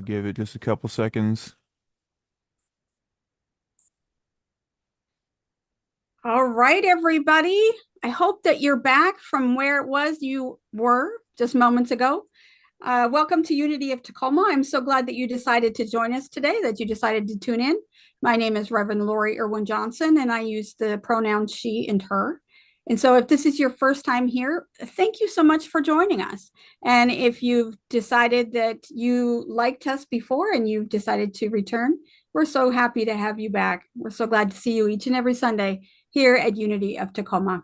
give it just a couple seconds. All right, everybody. I hope that you're back from where it was you were just moments ago. Welcome to Unity of Tacoma. I'm so glad that you decided to join us today, that you decided to tune in. My name is Reverend Lori Irwin Johnson, and I use the pronouns she and her. And so if this is your first time here, thank you so much for joining us. And if you've decided that you liked us before and you've decided to return, we're so happy to have you back. We're so glad to see you each and every Sunday here at Unity of Tacoma.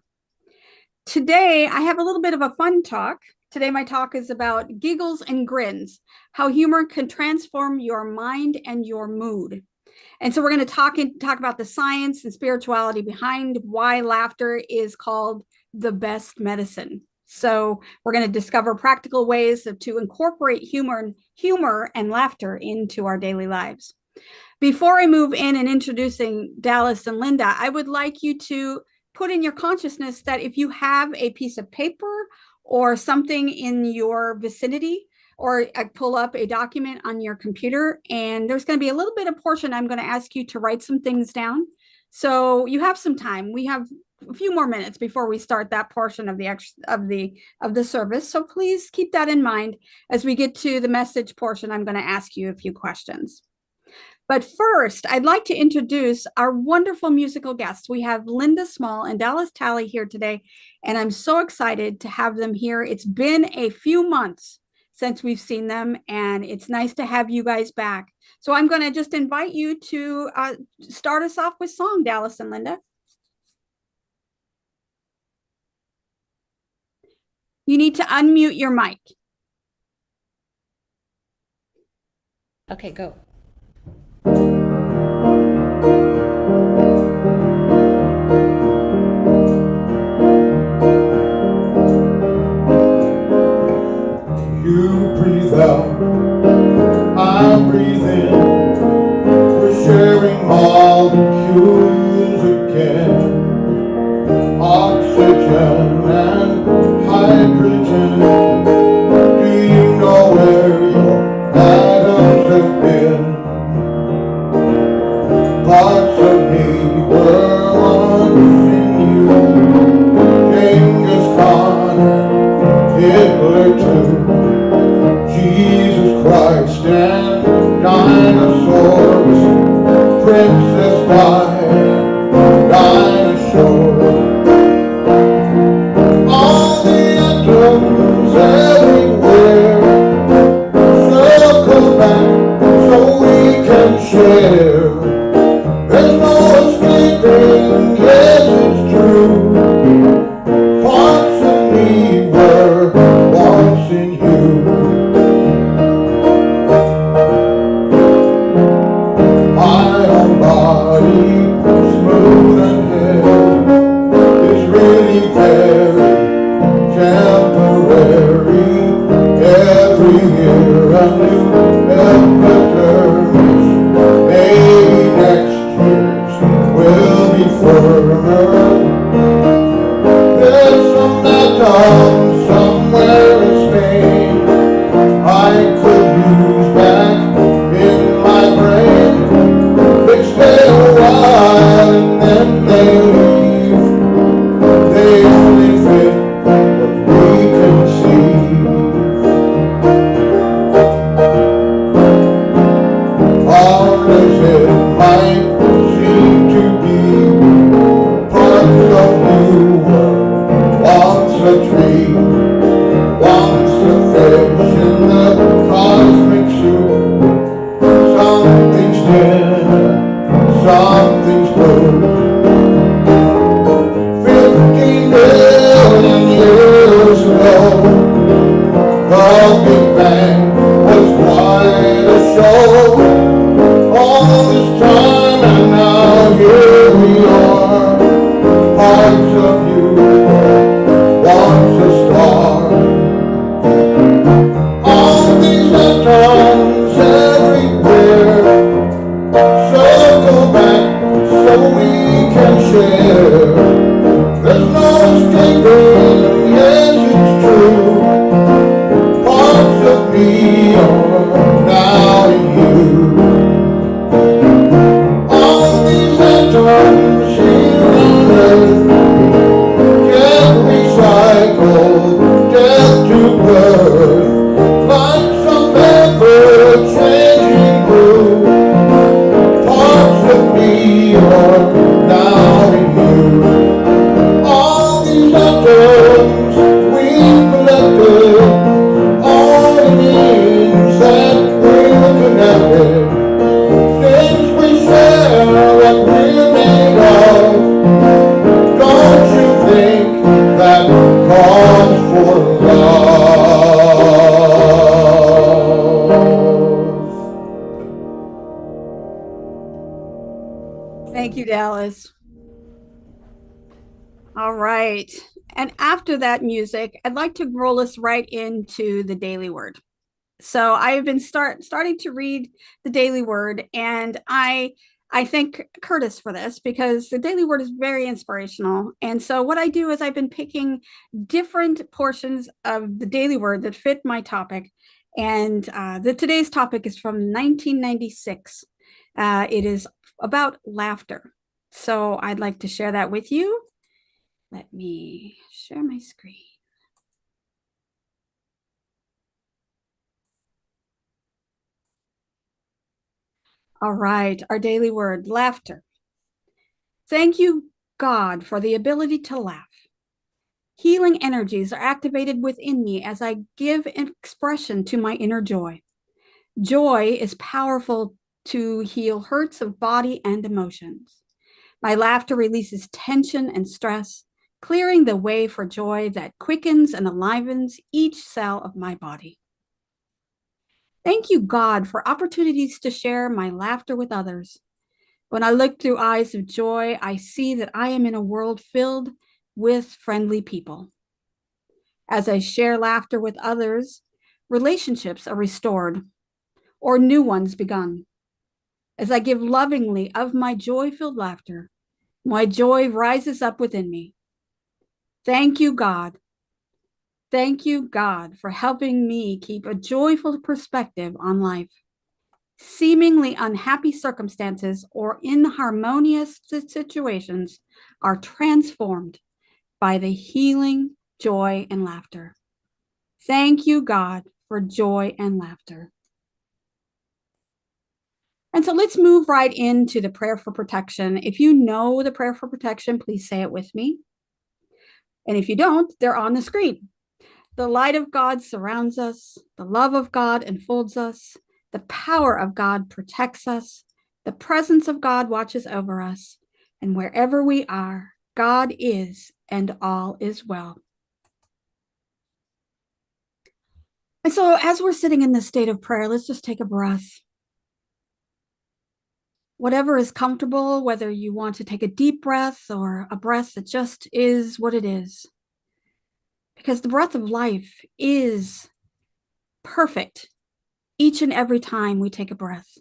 Today, I have a little bit of a fun talk. Today, my talk is about giggles and grins, how humor can transform your mind and your mood. And so we're going to talk about the science and spirituality behind why laughter is called the best medicine. So we're going to discover practical ways to incorporate humor and laughter into our daily lives. Before I move in and introducing Dallas and Linda, I would like you to put in your consciousness that if you have a piece of paper or something in your vicinity, or pull up a document on your computer, and there's going to be a little bit of portion I'm going to ask you to write some things down. So you have some time. We have a few more minutes before we start that portion of the service. So please keep that in mind as we get to the message portion. I'm going to ask you a few questions. But first, I'd like to introduce our wonderful musical guests. We have Linda Smull and Dallas Talley here today, and I'm so excited to have them here. It's been a few months since we've seen them, and it's nice to have you guys back. So I'm going to just invite you to start us off with song, Dallas and Linda. You need to unmute your mic. Okay, go. You breathe out, I breathe in. We're sharing molecules again. Oxygen and hydrogen. Do you know where your atoms have been? Parts of me were once in you. Genghis Khan and Hitler too. Jesus Christ and dinosaurs, Princess Di, dinosaur. All the atoms everywhere circle back so we can share. There's no escaping, yes it's true. Parts of me were once in you. My own body, smooth and hair, is really very temporary. Every year a new epidermis. Maybe next year's will be firmer. There's some atom somewhere in Spain I could use back in my brain. They stay a while and then they leave. They only fit what we conceive. Hard as it might seem to be, parts of you were once a tree, once a fish in the cosmic soup. Something's dead, something's blue. 50 million years ago, the Big Bang was quite a show. All this time and now here we are. Parts of you were once a star. All these atoms everywhere circle back so we can share. There's no escaping, yes it's true. Parts of me are now Thank you, Dallas. All right. And after that music, I'd like to roll us right into the daily word. So I've been starting to read the daily word, and I thank Curtis for this because the daily word is very inspirational. And so what I do is I've been picking different portions of the daily word that fit my topic. And today's topic is from 1996. It is about laughter. So I'd like to share that with you. Let me share my screen. All right, our daily word, laughter. Thank you, God, for the ability to laugh. Healing energies are activated within me as I give expression to my inner joy. Joy is powerful to heal hurts of body and emotions. My laughter releases tension and stress, clearing the way for joy that quickens and enlivens each cell of my body. Thank you, God, for opportunities to share my laughter with others. When I look through eyes of joy, I see that I am in a world filled with friendly people. As I share laughter with others, relationships are restored or new ones begun. As I give lovingly of my joy-filled laughter, my joy rises up within me. Thank you, God. Thank you, God, for helping me keep a joyful perspective on life. Seemingly unhappy circumstances or inharmonious situations are transformed by the healing joy and laughter. Thank you, God, for joy and laughter. And so let's move right into the prayer for protection. If you know the prayer for protection, please say it with me. And if you don't, they're on the screen. The light of God surrounds us. The love of God enfolds us. The power of God protects us. The presence of God watches over us. And wherever we are, God is, and all is well. And so as we're sitting in this state of prayer, let's just take a breath. Whatever is comfortable, whether you want to take a deep breath or a breath that just is what it is. Because the breath of life is perfect each and every time we take a breath.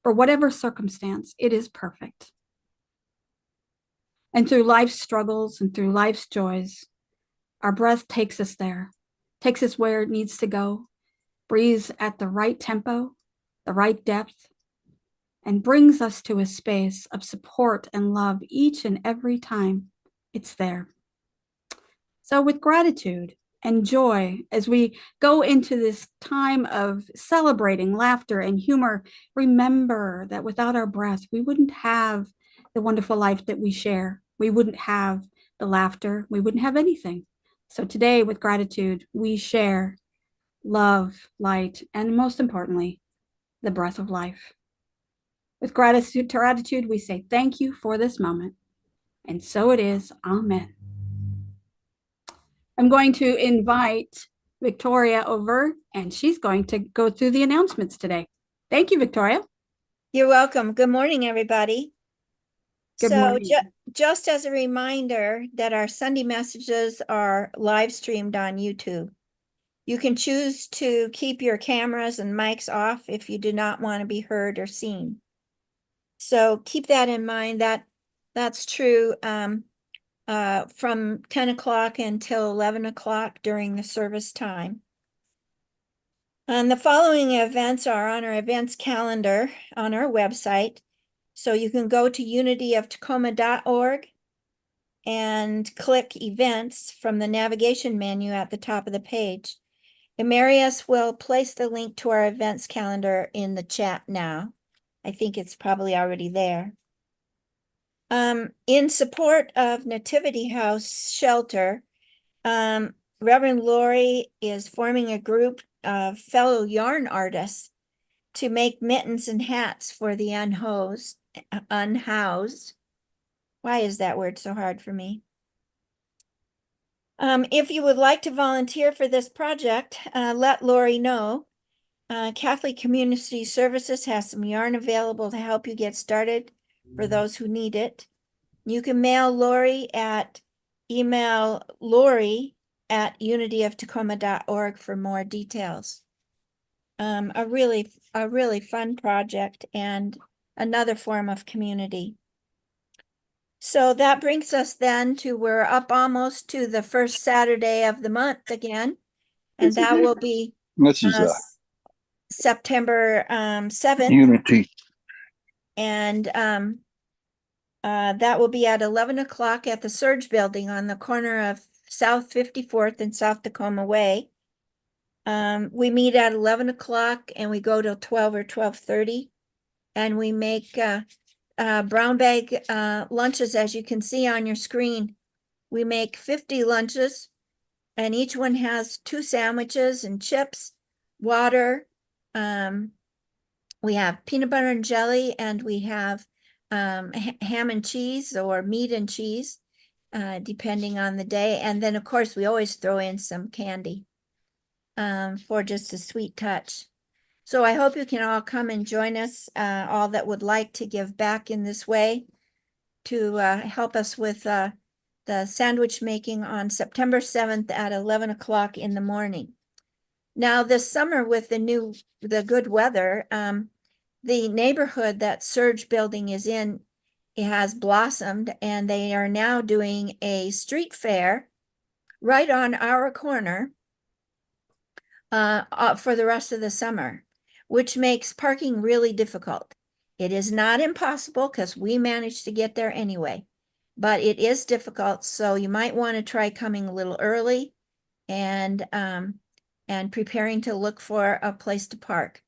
For whatever circumstance, it is perfect. And through life's struggles and through life's joys, our breath takes us there, takes us where it needs to go, breathes at the right tempo, the right depth, and brings us to a space of support and love each and every time it's there. So with gratitude and joy, as we go into this time of celebrating laughter and humor, remember that without our breath, we wouldn't have the wonderful life that we share. We wouldn't have the laughter. We wouldn't have anything. So today, with gratitude, we share love, light, and most importantly, the breath of life. With gratitude, we say thank you for this moment. And so it is. Amen. I'm going to invite Victoria over, and she's going to go through the announcements today. Thank you, Victoria. You're welcome. Good morning, everybody. Good morning. Just as a reminder that our Sunday messages are live streamed on YouTube. You can choose to keep your cameras and mics off if you do not want to be heard or seen. So keep that in mind. That's true from 10 o'clock until 11 o'clock during the service time. And the following events are on our events calendar on our website. So you can go to unityoftacoma.org and click events from the navigation menu at the top of the page. Emarius will place the link to our events calendar in the chat now. I think it's probably already there. In support of Nativity House Shelter, Reverend Lori is forming a group of fellow yarn artists to make mittens and hats for the unhoused. Why is that word so hard for me? If you would like to volunteer for this project, let Lori know. Catholic Community Services has some yarn available to help you get started for those who need it. You can mail Lori at email lori@unityoftacoma.org for more details. A really fun project and another form of community. So that brings us then to, we're up almost to the first Saturday of the month again. And that will be This is September 7th. Unity. And that will be at 11 o'clock at the Surge Building on the corner of South 54th and South Tacoma Way. We meet at 11 o'clock and we go till 12 or 12:30. And we make brown bag lunches, as you can see on your screen. We make 50 lunches and each one has 2 sandwiches and chips, water. We have peanut butter and jelly, and we have ham and cheese or meat and cheese, depending on the day. And then, of course, we always throw in some candy for just a sweet touch. So I hope you can all come and join us, all that would like to give back in this way, to help us with the sandwich making on September 7th at 11 o'clock in the morning. Now, this summer with the good weather, the neighborhood that Surge Building is in, it has blossomed, and they are now doing a street fair right on our corner for the rest of the summer, which makes parking really difficult. It is not impossible because we managed to get there anyway, but it is difficult. So you might want to try coming a little early and preparing to look for a place to park.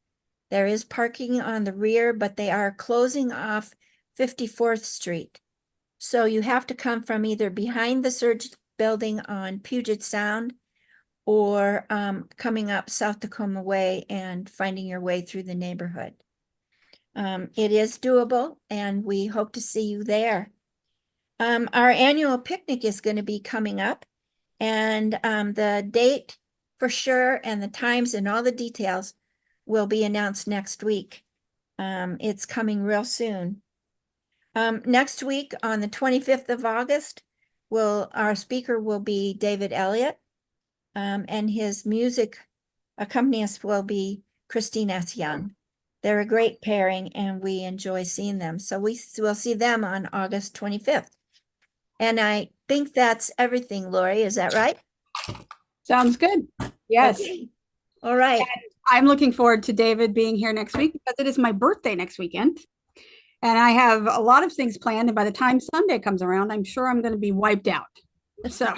There is parking on the rear, but they are closing off 54th Street. So you have to come from either behind the Surge Building on Puget Sound or coming up South Tacoma Way and finding your way through the neighborhood. It is doable, and we hope to see you there. Our annual picnic is going to be coming up, and the date for sure and the times and all the details will be announced next week. It's coming real soon. Next week on the 25th of August, our speaker will be David Elliott, and his music accompanist will be Christine S. Young. They're a great pairing and we enjoy seeing them. So we will see them on August 25th. And I think that's everything, Lori. Is that right? Sounds good. Yes. Okay. All right. I'm looking forward to David being here next week because it is my birthday next weekend. And I have a lot of things planned. And by the time Sunday comes around, I'm sure I'm going to be wiped out. So,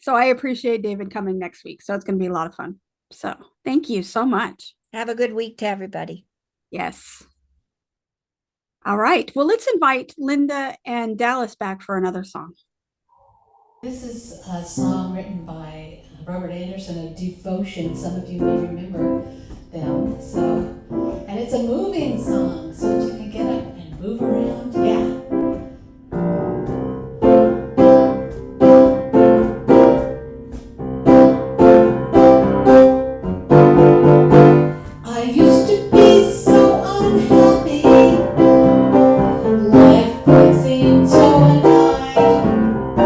so I appreciate David coming next week. So it's going to be a lot of fun. So thank you so much. Have a good week to everybody. Yes. All right. Well, let's invite Linda and Dallas back for another song. This is a song written by Robert Anderson, a devotion. Some of you may remember them. And it's a moving song, so if you can get up and move around, yeah. I used to be so unhappy. Life would seem so unkind.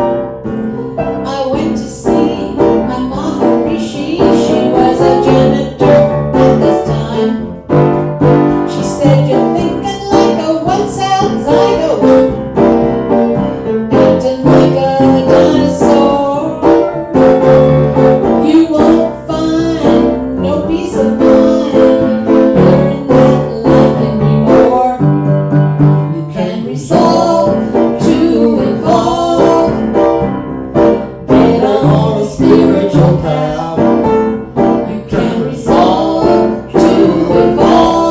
I went to see my mom, she was a janitor at this time. She said, "You're thinking like a one-cell zygote, acting like a dinosaur. You won't find no peace of mind during that life anymore. You can resolve to evolve, get on a spiritual path. You can resolve to evolve.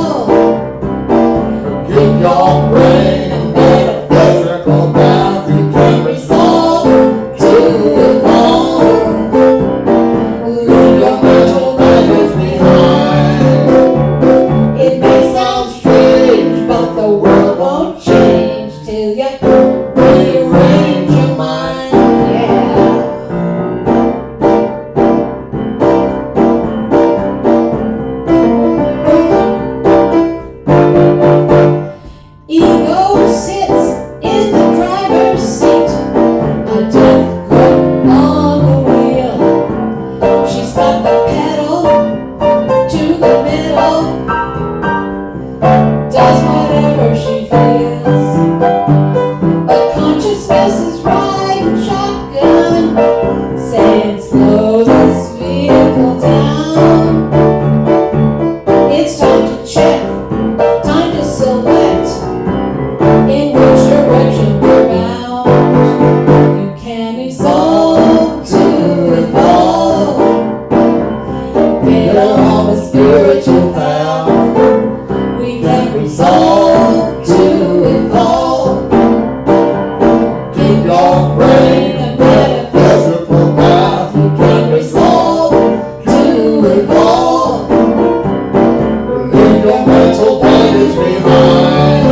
your mental bodies behind.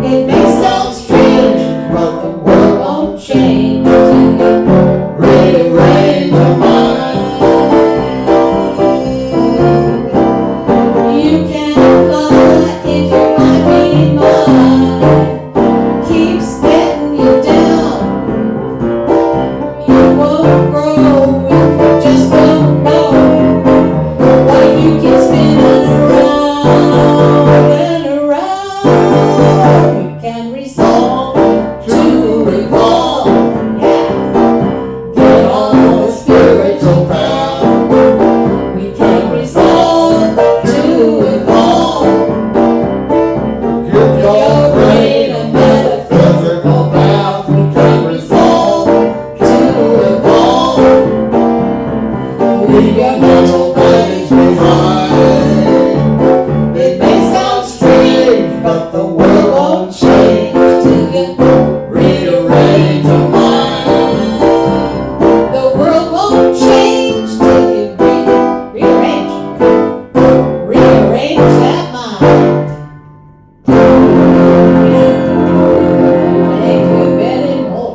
It may sound strange, but the world won't change till you Rearrange your mind. You can fly if your mind being mine keeps getting you down. You won't grow if you just don't know why you keep spinning around and around. We can resolve to revolve. Yeah. Get on the spiritual path. We can resolve to evolve. Give your brain a metaphysical bath. We can resolve to evolve. Leave your mental bodies behind. It may sound strange, but the world won't change till you Rearrange your mind. The world won't change till you rearrange that mind. Thank you very much.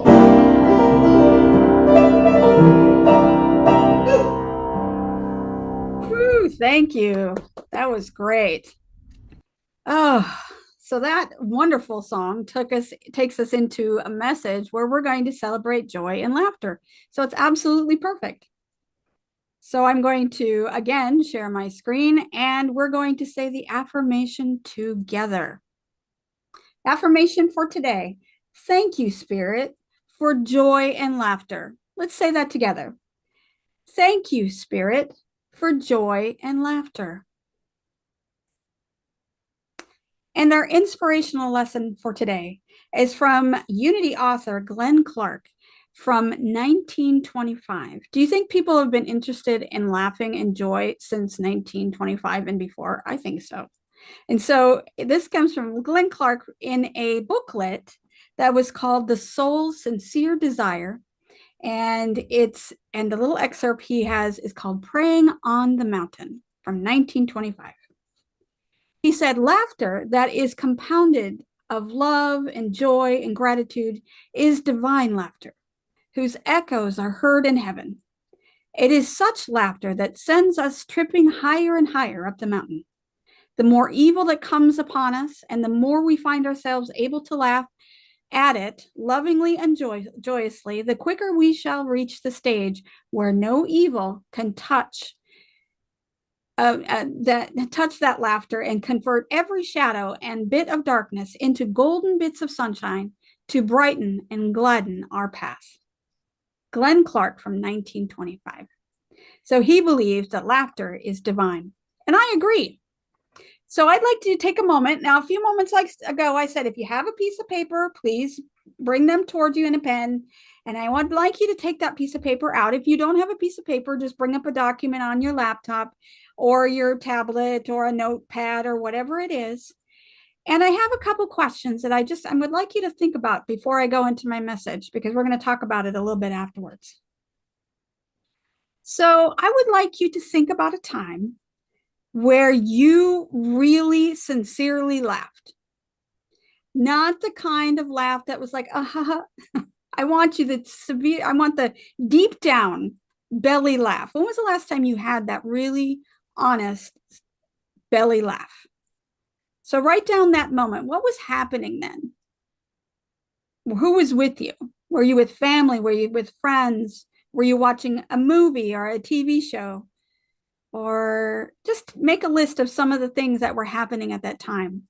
Whew, thank you. That was great. Oh, so that wonderful song takes us into a message where we're going to celebrate joy and laughter. So it's absolutely perfect. So I'm going to again share my screen and we're going to say the affirmation together. Affirmation for today. Thank you, Spirit, for joy and laughter. Let's say that together. Thank you, Spirit, for joy and laughter. And our inspirational lesson for today is from Unity author Glenn Clark from 1925. Do you think people have been interested in laughing and joy since 1925 and before? I think so. And so this comes from Glenn Clark in a booklet that was called The Soul's Sincere Desire. And the little excerpt he has is called Praying on the Mountain from 1925. He said, laughter that is compounded of love and joy and gratitude is divine laughter, whose echoes are heard in heaven. It is such laughter that sends us tripping higher and higher up the mountain. The more evil that comes upon us and the more we find ourselves able to laugh at it lovingly and joyously, the quicker we shall reach the stage where no evil can touch that laughter and convert every shadow and bit of darkness into golden bits of sunshine to brighten and gladden our path. Glenn Clark from 1925. So he believes that laughter is divine. And I agree. So I'd like to take a moment. Now, a few moments ago, I said, if you have a piece of paper, please bring them towards you in a pen. And I would like you to take that piece of paper out. If you don't have a piece of paper, just bring up a document on your laptop or your tablet or a notepad or whatever it is. And I have a couple questions that I would like you to think about before I go into my message, because we're going to talk about it a little bit afterwards. So I would like you to think about a time where you really sincerely laughed. Not the kind of laugh that was like, I want the deep down belly laugh. When was the last time you had that really honest belly laugh? So write down that moment. What was happening then? Who was with you? Were you with family? Were you with friends? Were you watching a movie or a TV show? Or just make a list of some of the things that were happening at that time.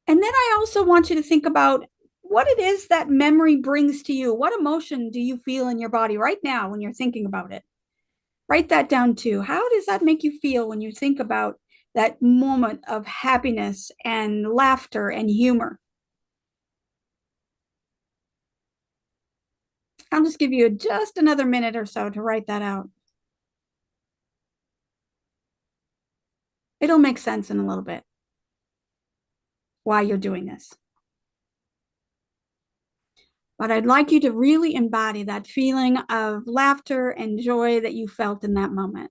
And then I also want you to think about what it is that memory brings to you. What emotion do you feel in your body right now when you're thinking about it? Write that down too. How does that make you feel when you think about that moment of happiness and laughter and humor? I'll just give you just another minute or so to write that out. It'll make sense in a little bit why you're doing this. But I'd like you to really embody that feeling of laughter and joy that you felt in that moment.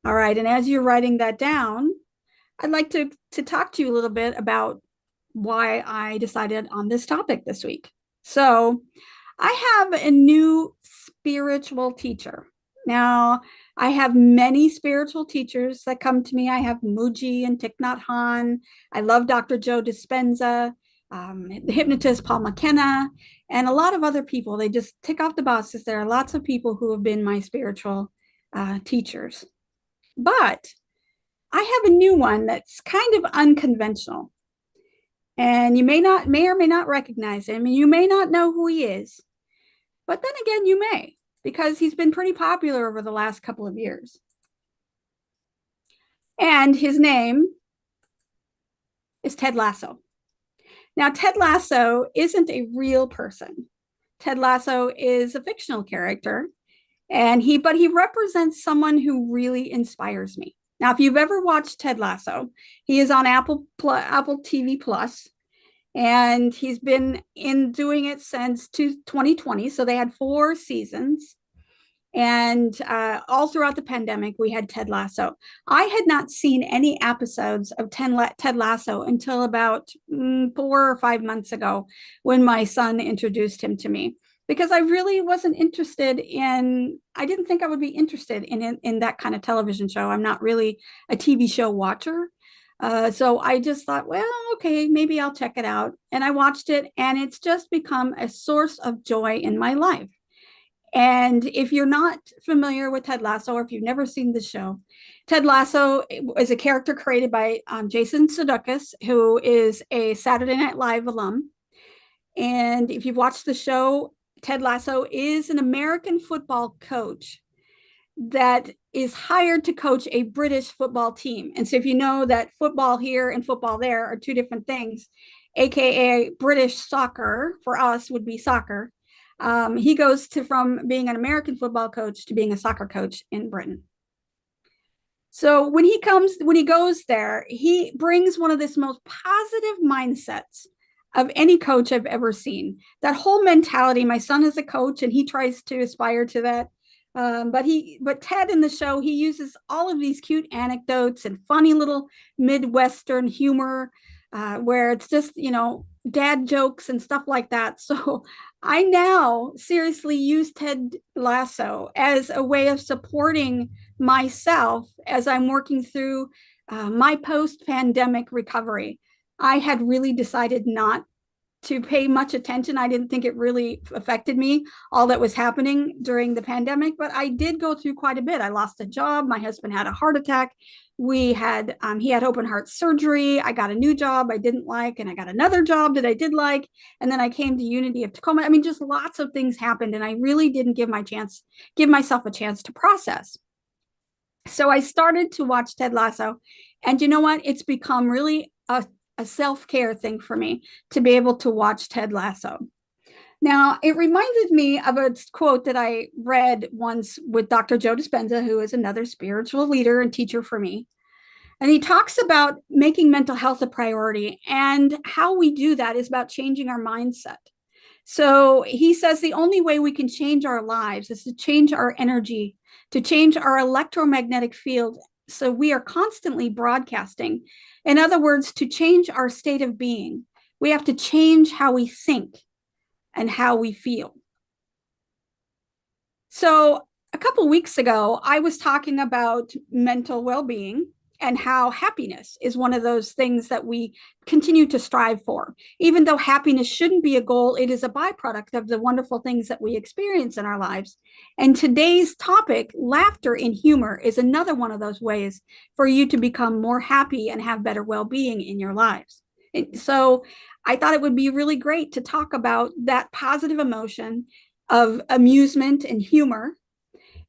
All right. And as you're writing that down, I'd like to talk to you a little bit about why I decided on this topic this week. So I have a new spiritual teacher. Now, I have many spiritual teachers that come to me. I have Muji and Thich Nhat Hanh. I love Dr. Joe Dispenza, the hypnotist Paul McKenna, and a lot of other people. They just tick off the boxes. There are lots of people who have been my spiritual teachers. But I have a new one that's kind of unconventional. And you may or may not recognize him, and you may not know who he is. But then again, you may, because he's been pretty popular over the last couple of years. And his name is Ted Lasso. Now, Ted Lasso isn't a real person. Ted Lasso is a fictional character, but he represents someone who really inspires me. Now, if you've ever watched Ted Lasso, he is on Apple TV Plus, and he's been doing it since 2020. So they had 4 seasons. And all throughout the pandemic, we had Ted Lasso. I had not seen any episodes of Ted Lasso until about 4 or 5 months ago when my son introduced him to me, because I really wasn't interested in, I didn't think I would be interested in that kind of television show. I'm not really a TV show watcher. So I just thought, well, okay, maybe I'll check it out. And I watched it, and it's just become a source of joy in my life. And if you're not familiar with Ted Lasso, or if you've never seen the show, Ted Lasso is a character created by Jason Sudeikis, who is a Saturday Night Live alum. And if you've watched the show, Ted Lasso is an American football coach that is hired to coach a British football team. And so if you know that football here and football there are 2 different things, AKA British soccer for us would be soccer. He goes from being an American football coach to being a soccer coach in Britain. So when he goes there, he brings one of the most positive mindsets of any coach I've ever seen. That whole mentality. My son is a coach, and he tries to aspire to that. But Ted in the show, he uses all of these cute anecdotes and funny little Midwestern humor, where it's just, dad jokes and stuff like that. So I now seriously use Ted Lasso as a way of supporting myself as I'm working through my post-pandemic recovery. I had really decided not to pay much attention. I didn't think it really affected me, all that was happening during the pandemic, but I did go through quite a bit. I lost a job. My husband had a heart attack. He had open heart surgery. I got a new job I didn't like, and I got another job that I did like. And then I came to Unity of Tacoma. I mean, just lots of things happened, and I really didn't give myself a chance to process. So I started to watch Ted Lasso, and you know what? It's become really a self-care thing for me to be able to watch Ted Lasso. Now, it reminded me of a quote that I read once with Dr. Joe Dispenza, who is another spiritual leader and teacher for me. And he talks about making mental health a priority, and how we do that is about changing our mindset. So he says the only way we can change our lives is to change our energy, to change our electromagnetic field. So we are constantly broadcasting. In other words, to change our state of being, we have to change how we think and how we feel. So a couple of weeks ago, I was talking about mental well-being and how happiness is one of those things that we continue to strive for. Even though happiness shouldn't be a goal, it is a byproduct of the wonderful things that we experience in our lives. And today's topic, laughter and humor, is another one of those ways for you to become more happy and have better well-being in your lives. And so I thought it would be really great to talk about that positive emotion of amusement and humor,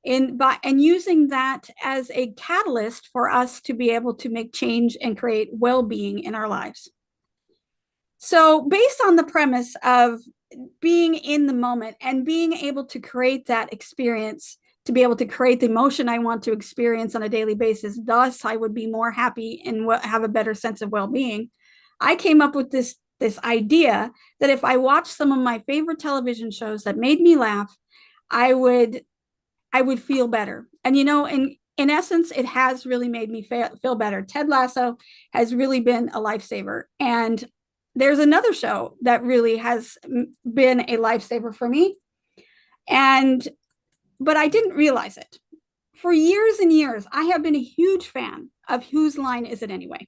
and using that as a catalyst for us to be able to make change and create well-being in our lives. So based on the premise of being in the moment and being able to create that experience, to be able to create the emotion I want to experience on a daily basis, thus I would be more happy and have a better sense of well-being, I came up with this idea that if I watched some of my favorite television shows that made me laugh, I would feel better. And in essence, it has really made me feel better. Ted Lasso has really been a lifesaver. And there's another show that really has been a lifesaver for me. But I didn't realize it. For years and years, I have been a huge fan of Whose Line Is It Anyway?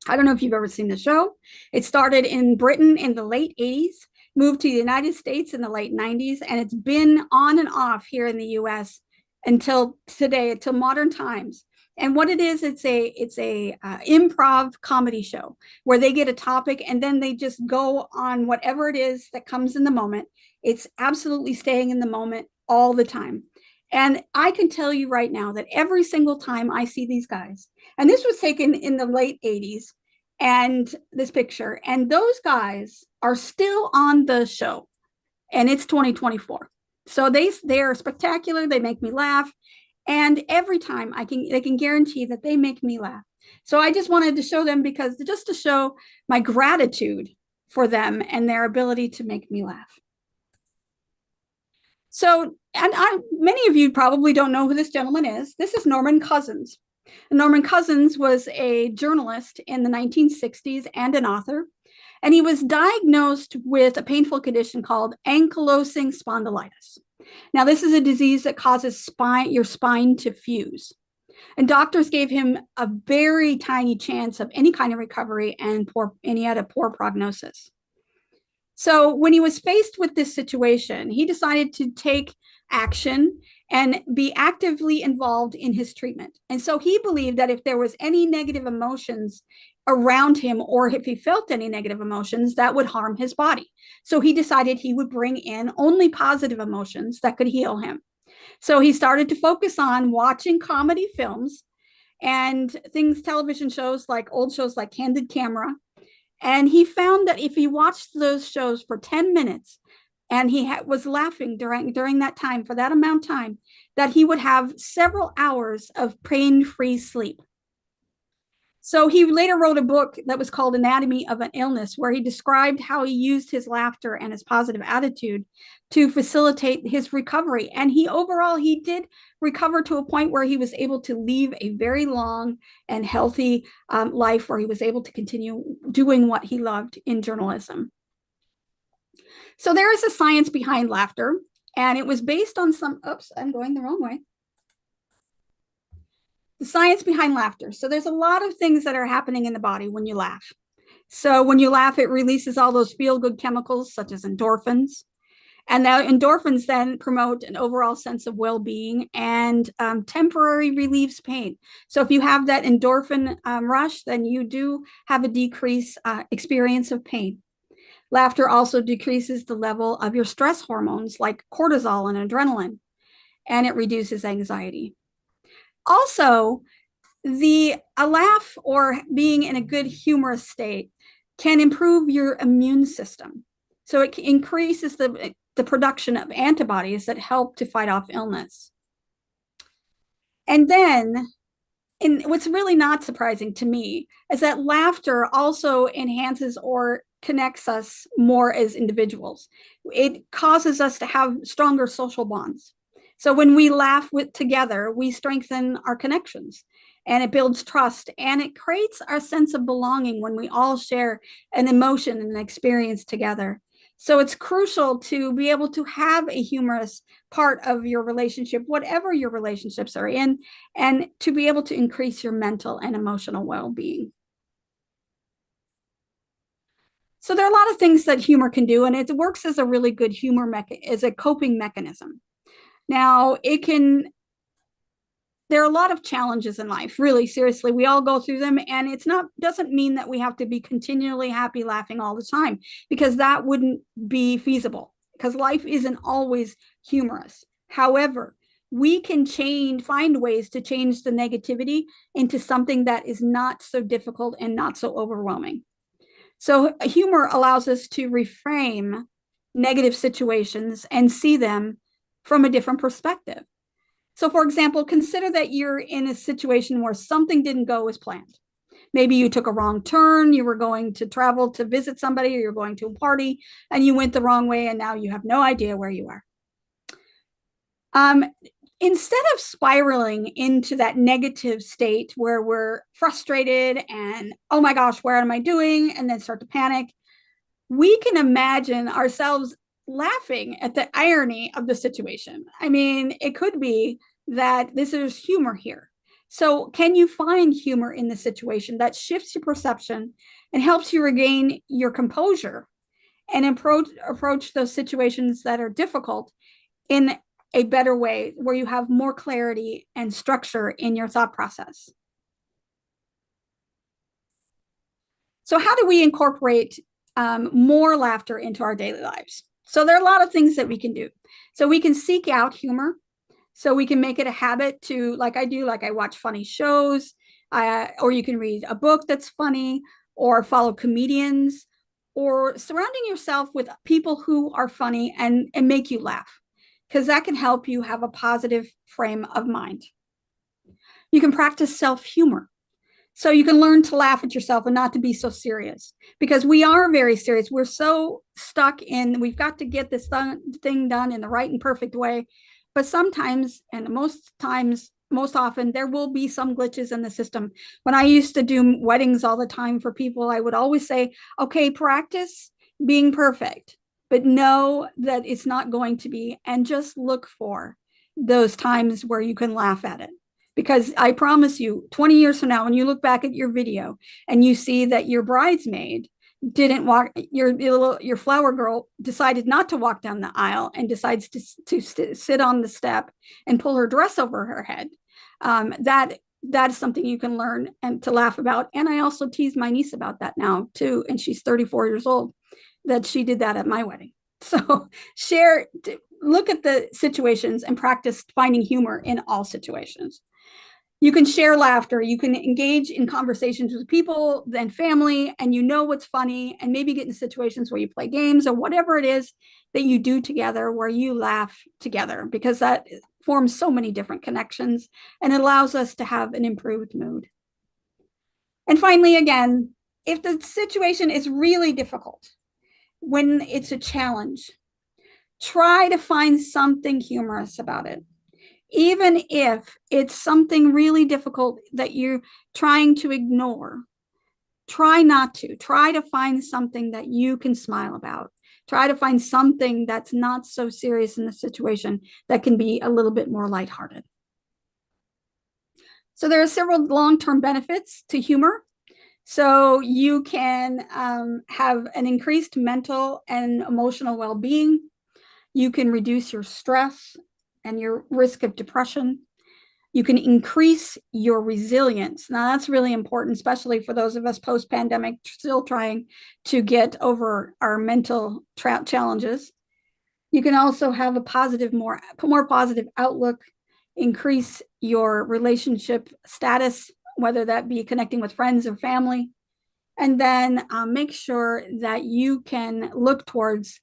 I don't know if you've ever seen the show. It started in Britain in the late 80s, moved to the United States in the late 90s, and it's been on and off here in the US until today, until modern times. And what it is, it's a improv comedy show where they get a topic and then they just go on whatever it is that comes in the moment. It's absolutely staying in the moment all the time. And I can tell you right now that every single time I see these guys, and this was taken in the late 80s, and this picture, and those guys are still on the show, and it's 2024. So they are spectacular. They make me laugh. And every time they can guarantee that they make me laugh. So I just wanted to show them just to show my gratitude for them and their ability to make me laugh. So, many of you probably don't know who this gentleman is. This is Norman Cousins. Norman Cousins was a journalist in the 1960s and an author, and he was diagnosed with a painful condition called ankylosing spondylitis. Now, this is a disease that causes your spine to fuse, and doctors gave him a very tiny chance of any kind of recovery, and he had a poor prognosis. So when he was faced with this situation, he decided to take action and be actively involved in his treatment. And so he believed that if there was any negative emotions around him, or if he felt any negative emotions, that would harm his body. So he decided he would bring in only positive emotions that could heal him. So he started to focus on watching comedy films and television shows, like old shows like Candid Camera. And he found that if he watched those shows for 10 minutes and he was laughing during that time, for that amount of time, that he would have several hours of pain-free sleep. So he later wrote a book that was called Anatomy of an Illness, where he described how he used his laughter and his positive attitude to facilitate his recovery. And he did recover to a point where he was able to leave a very long and healthy life, where he was able to continue doing what he loved in journalism. So there is a science behind laughter, and it was based on I'm going the wrong way. The science behind laughter. So there's a lot of things that are happening in the body when you laugh. So when you laugh, it releases all those feel-good chemicals such as endorphins. And the endorphins then promote an overall sense of well-being and temporary relieves pain. So if you have that endorphin rush, then you do have a decreased experience of pain. Laughter also decreases the level of your stress hormones like cortisol and adrenaline, and it reduces anxiety. Also, a laugh or being in a good humorous state can improve your immune system. So it increases the production of antibodies that help to fight off illness. And then, what's really not surprising to me is that laughter also enhances or connects us more as individuals. It causes us to have stronger social bonds. So when we laugh together, we strengthen our connections, and it builds trust, and it creates our sense of belonging when we all share an emotion and an experience together. So it's crucial to be able to have a humorous part of your relationship, whatever your relationships are in, and to be able to increase your mental and emotional well-being. So there are a lot of things that humor can do, and it works as a really good as a coping mechanism. Now, there are a lot of challenges in life, really, seriously. We all go through them, and doesn't mean that we have to be continually happy, laughing all the time, because that wouldn't be feasible, because life isn't always humorous. However, we can find ways to change the negativity into something that is not so difficult and not so overwhelming. So humor allows us to reframe negative situations and see them from a different perspective. So for example, consider that you're in a situation where something didn't go as planned. Maybe you took a wrong turn, you were going to travel to visit somebody, or you're going to a party, and you went the wrong way, and now you have no idea where you are. instead of spiraling into that negative state where we're frustrated and, oh my gosh, what am I doing? And then start to panic, we can imagine ourselves laughing at the irony of the situation. I mean, it could be that this is humor here. So can you find humor in the situation that shifts your perception and helps you regain your composure and approach those situations that are difficult in a better way, where you have more clarity and structure in your thought process? So how do we incorporate more laughter into our daily lives? So there are a lot of things that we can do. So we can seek out humor. So we can make it a habit to, like I do, like I watch funny shows, or you can read a book that's funny, or follow comedians, or surrounding yourself with people who are funny and make you laugh, because that can help you have a positive frame of mind. You can practice self-humor. So you can learn to laugh at yourself and not to be so serious, because we are very serious. We're so stuck in, we've got to get this thing done in the right and perfect way. But sometimes, and most times, most often, there will be some glitches in the system. When I used to do weddings all the time for people, I would always say, okay, practice being perfect, but know that it's not going to be, and just look for those times where you can laugh at it. Because I promise you, 20 years from now, when you look back at your video and you see that your bridesmaid didn't walk, your flower girl decided not to walk down the aisle and decides to sit on the step and pull her dress over her head, that is something you can learn and to laugh about. And I also tease my niece about that now too, and she's 34 years old, that she did that at my wedding. So look at the situations and practice finding humor in all situations. You can share laughter. You can engage in conversations with people and family, and you know what's funny, and maybe get in situations where you play games or whatever it is that you do together where you laugh together, because that forms so many different connections and it allows us to have an improved mood. And finally, again, if the situation is really difficult, when it's a challenge, try to find something humorous about it. Even if it's something really difficult that you're trying to ignore, try not to. Try to find something that you can smile about. Try to find something that's not so serious in the situation that can be a little bit more lighthearted. So there are several long-term benefits to humor. So you can have an increased mental and emotional well-being. You can reduce your stress and your risk of depression. You can increase your resilience. Now, that's really important, especially for those of us post-pandemic still trying to get over our mental challenges. You can also have a more positive outlook, increase your relationship status, whether that be connecting with friends or family, and then make sure that you can look towards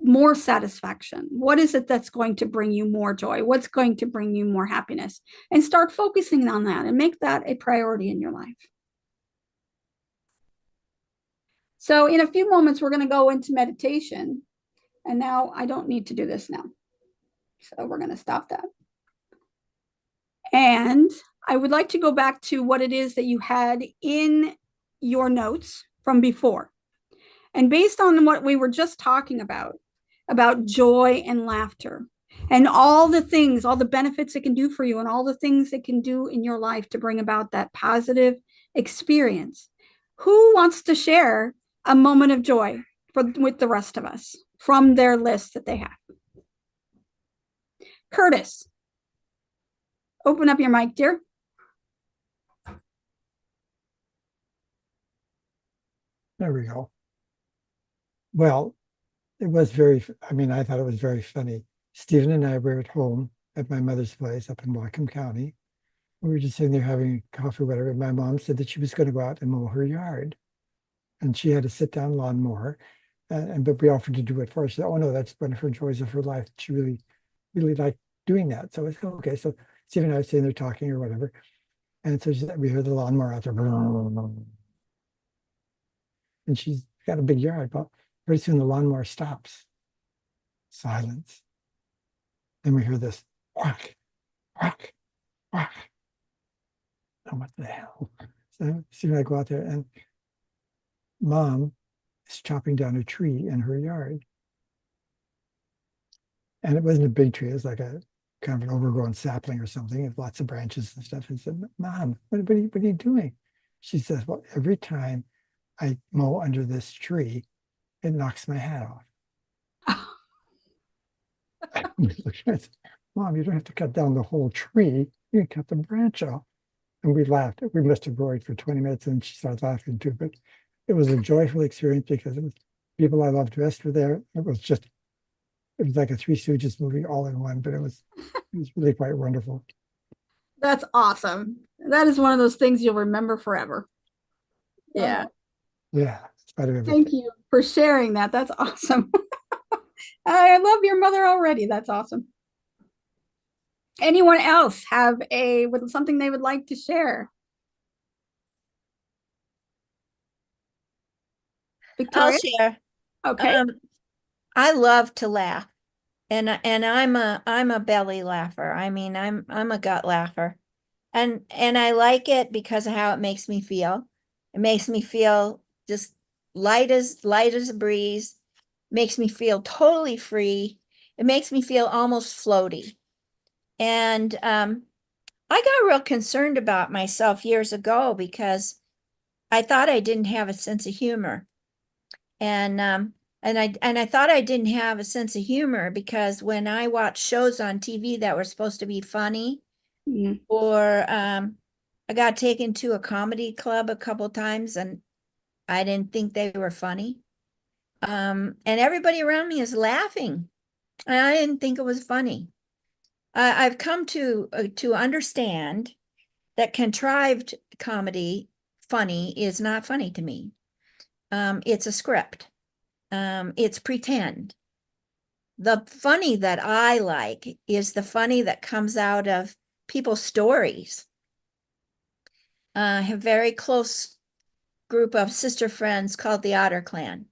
more satisfaction. What is it that's going to bring you more joy? What's going to bring you more happiness? And start focusing on that and make that a priority in your life. So in a few moments, we're going to go into meditation. And now I don't need to do this now. So we're going to stop that. And I would like to go back to what it is that you had in your notes from before. And based on what we were just talking about joy and laughter, and all the things, all the benefits it can do for you, and all the things it can do in your life to bring about that positive experience. Who wants to share a moment of joy with the rest of us from their list that they have? Curtis, open up your mic, dear. There we go. Well, it was I thought it was very funny. Stephen and I were at home at my mother's place up in Whatcom County. We were just sitting there having coffee, whatever. My mom said that she was going to go out and mow her yard. And she had a sit-down lawnmower. But we offered to do it for her. She said, oh, no, that's one of her joys of her life. She really, really liked doing that. So I said, okay. So Stephen and I were sitting there talking or whatever. And so she said, we heard the lawnmower out there. And she's got a big yard, but pretty soon the lawnmower stops. Silence. Then we hear this whack. "Ah, oh, what the hell?" So soon I go out there and Mom is chopping down a tree in her yard. And it wasn't a big tree, it was like a kind of an overgrown sapling or something with lots of branches and stuff. I said, Mom, what are you doing? She says, well, every time I mow under this tree, it knocks my hat off. Mom, you don't have to cut down the whole tree. You can cut the branch off. And we laughed. We must have roared for 20 minutes and she started laughing too. But it was a joyful experience because it was people I loved dressed were there. It was like a Three Stooges movie all in one, but it was really quite wonderful. That's awesome. That is one of those things you'll remember forever. Yeah. Yeah, in spite of everything. Thank you for sharing that. That's awesome. I love your mother already. That's awesome. Anyone else have with something they would like to share? I'll Victoria? share. Okay. I love to laugh. And I'm a belly laugher. I mean, I'm a gut laugher. And I like it because of how it makes me feel. It makes me feel just light as a breeze. Makes me feel totally free. It makes me feel almost floaty. And I got real concerned about myself years ago because I thought I didn't have a sense of humor. And I thought I didn't have a sense of humor because when I watched shows on TV that were supposed to be funny, Mm. or I got taken to a comedy club a couple times and I didn't think they were funny. And everybody around me is laughing, and I didn't think it was funny. I've come to understand that contrived comedy funny is not funny to me. It's a script. It's pretend. The funny that I like is the funny that comes out of people's stories. I have a very close group of sister friends called the Otter Clan.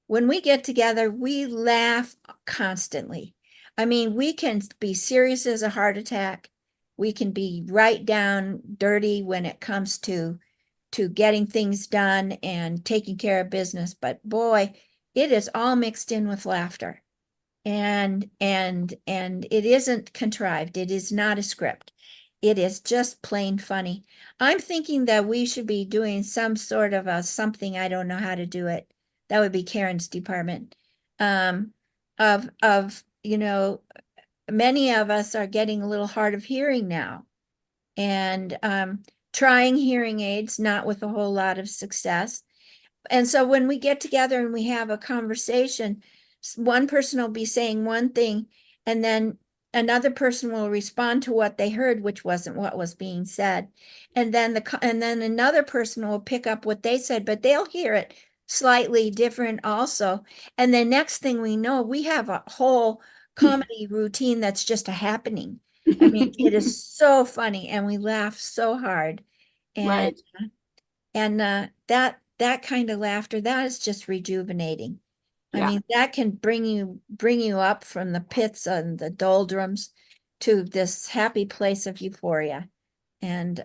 When we get together, we laugh constantly. I mean, we can be serious as a heart attack. We can be right down dirty when it comes to getting things done and taking care of business. But boy, it is all mixed in with laughter. And it isn't contrived. It is not a script. It is just plain funny. I'm thinking that we should be doing some sort of a something. I don't know how to do it. That would be Karen's department. Of many of us are getting a little hard of hearing now, and trying hearing aids, not with a whole lot of success. And so when we get together and we have a conversation, one person will be saying one thing, and then another person will respond to what they heard, which wasn't what was being said. And then another person will pick up what they said, but they'll hear it slightly different also. And the next thing we know, we have a whole comedy routine that's just a happening. I mean, it is so funny, and we laugh so hard. And Right. that kind of laughter, that is just rejuvenating. I Yeah. mean, that can bring you up from the pits and the doldrums to this happy place of euphoria. And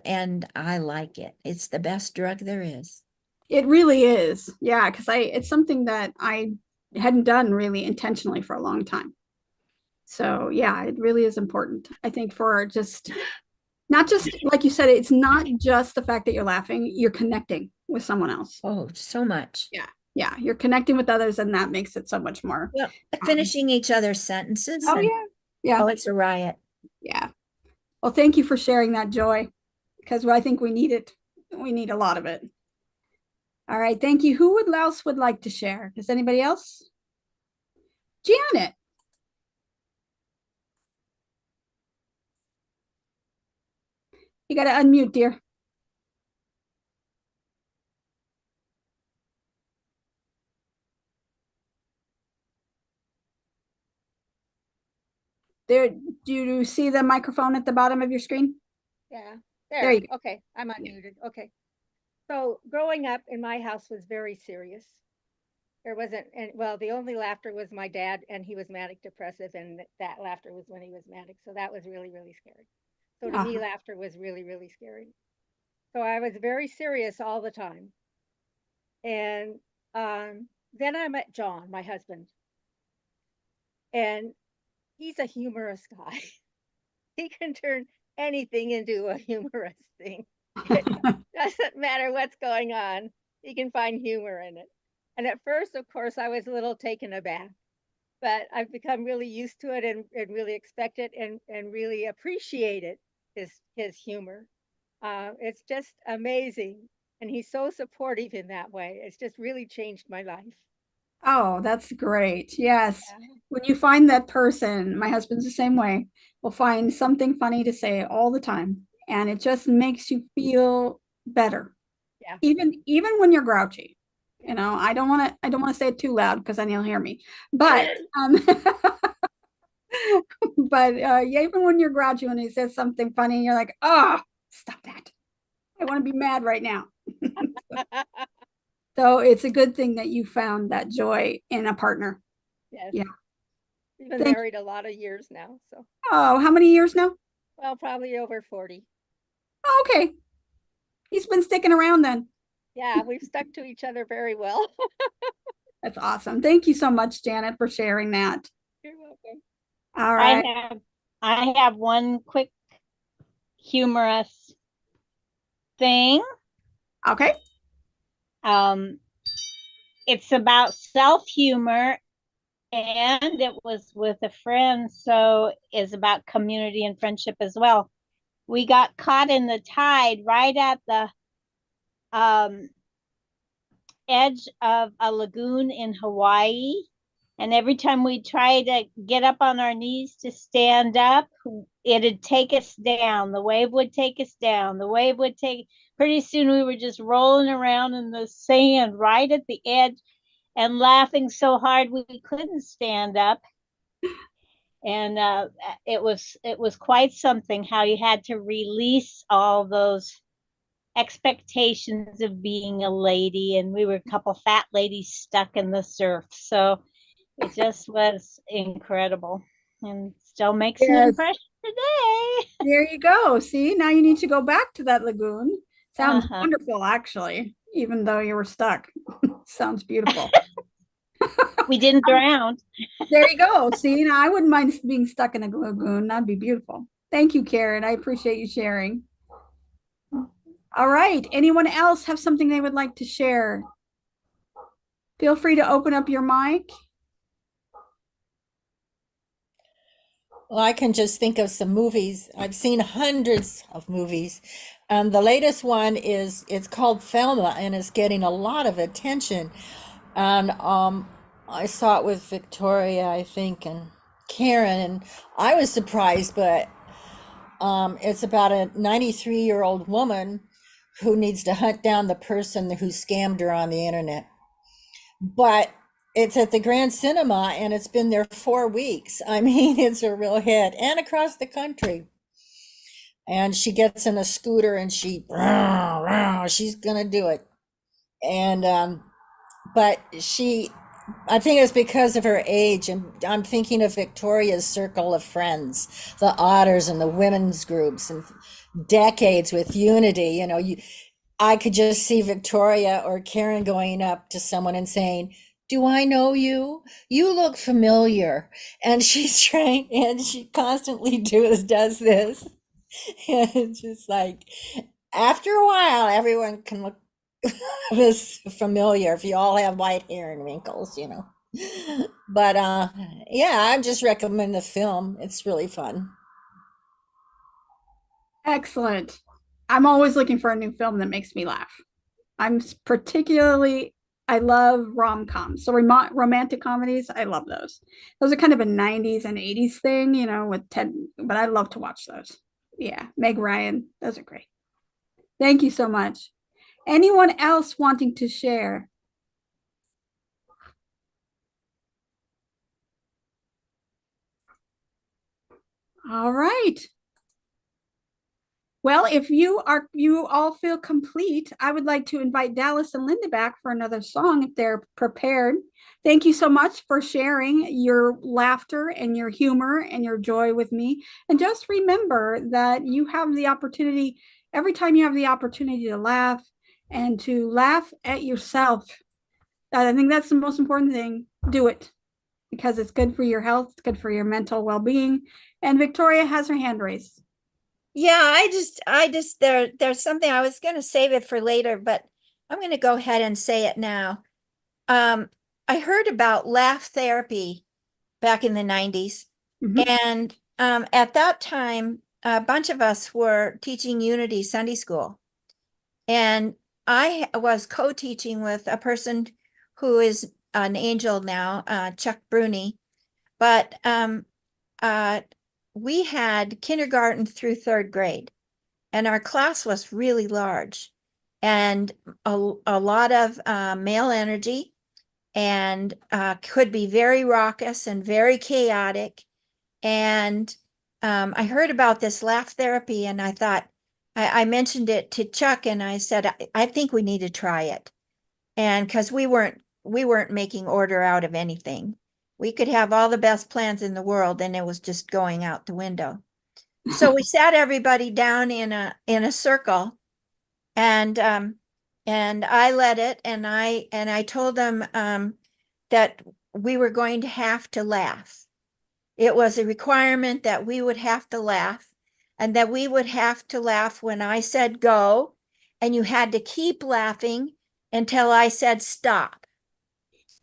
I like it. It's the best drug there is. It really is. Yeah, because it's something that I hadn't done really intentionally for a long time. So yeah, it really is important. I think for just not just like you said, it's not just the fact that you're laughing, you're connecting with someone else. Oh, so much. Yeah. Yeah. You're connecting with others, and that makes it so much more. Well, finishing each other's sentences. Oh And yeah. Yeah. oh, it's a riot. Yeah. Well, thank you for sharing that joy, because I think we need it. We need a lot of it. All right. Thank you. Who else would like to share? Does anybody else? Janet. You got to unmute, dear. There, do you see the microphone at the bottom of your screen? Yeah, There there. you go. Okay, I'm unmuted. Okay. So growing up in my house was very serious. There wasn't, and well, the only laughter was my dad, and he was manic depressive, and that laughter was when he was manic. So that was really, really scary. So to me, laughter was really, really scary. So I was very serious all the time. And then I met John, my husband, and he's a humorous guy. He can turn anything into a humorous thing. It doesn't matter what's going on. He can find humor in it. And at first, of course, I was a little taken aback, but I've become really used to it and really expect it and really appreciate it, his humor. It's just amazing. And he's so supportive in that way. It's just really changed my life. Oh, that's great. Yes. Yeah. When you find that person, my husband's the same way, will find something funny to say all the time. And it just makes you feel better. Yeah. Even when you're grouchy. You know, I don't want to say it too loud because then you'll hear me. But but yeah, even when you're grouchy when he says something funny, you're like, oh, stop that. I want to be mad right now. So it's a good thing that you found that joy in a partner. Yes. Yeah. We've been Thank married a lot of years now. So, Oh, how many years now? well, probably over 40. Oh, okay. He's been sticking around then. Yeah, we've stuck to each other very well. That's awesome. Thank you so much, Janet, for sharing that. You're welcome. All right. I have one quick humorous thing. Okay. It's about self-humor and it was with a friend, so it's about community and friendship as well. We got caught in the tide right at the edge of a lagoon in Hawaii. And every time we try to get up on our knees to stand up, it'd take us down. The wave would take us down. The wave would take, pretty soon we were just rolling around in the sand right at the edge and laughing so hard we couldn't stand up. And it was quite something how you had to release all those expectations of being a lady, and we were a couple fat ladies stuck in the surf. So it just was incredible and still makes an Yes. impression today. There you go. See, now you need to go back to that lagoon. Sounds Uh-huh. wonderful, actually, even though you were stuck. Sounds beautiful. We didn't drown. There you go. See, now I wouldn't mind being stuck in a lagoon. That'd be beautiful. Thank you, Karen. I appreciate you sharing. All right. Anyone else have something they would like to share? Feel free to open up your mic. Well, I can just think of some movies. I've seen hundreds of movies. And the latest one it's called Thelma and it's getting a lot of attention. And I saw it with Victoria, I think, and Karen, and I was surprised, but it's about a 93-year-old woman who needs to hunt down the person who scammed her on the internet. But it's at the Grand Cinema and it's been there 4 weeks. I mean, it's a real hit and across the country. And she gets in a scooter and she's gonna do it. And but I think it's because of her age, and I'm thinking of Victoria's circle of friends, the otters and the women's groups, and decades with Unity. I could just see Victoria or Karen going up to someone and saying, "Do I know you? You look familiar." And she's trying, and she constantly does this. And it's just like, after a while, everyone can look this familiar if you all have white hair and wrinkles. But yeah, I just recommend the film. It's really fun. Excellent. I'm always looking for a new film that makes me laugh. I love rom-coms. So romantic comedies, I love those. Those are kind of a 90s and 80s thing, with Ted, but I love to watch those. Yeah, Meg Ryan, those are great. Thank you so much. Anyone else wanting to share? All right. Well, if you all feel complete, I would like to invite Dallas and Linda back for another song if they're prepared. Thank you so much for sharing your laughter and your humor and your joy with me. And just remember that you have the opportunity, every time you have the opportunity to laugh and to laugh at yourself. I think that's the most important thing. Do it because it's good for your health, it's good for your mental well-being. And Victoria has her hand raised. Yeah, there's something I was going to save it for later, but I'm going to go ahead and say it now. I heard about laugh therapy back in the 90s. Mhm. And at that time, a bunch of us were teaching Unity Sunday School. And I was co-teaching with a person who is an angel now, Chuck Bruni. But we had kindergarten through third grade, and our class was really large and a lot of male energy, and could be very raucous and very chaotic. And I heard about this laugh therapy, and I thought, I mentioned it to Chuck, and I said, I think we need to try it. And because we weren't making order out of anything. We could have all the best plans in the world, and it was just going out the window. So we sat everybody down in a circle, and I led it, and I told them that we were going to have to laugh. It was a requirement that we would have to laugh, and that we would have to laugh when I said go, and you had to keep laughing until I said stop.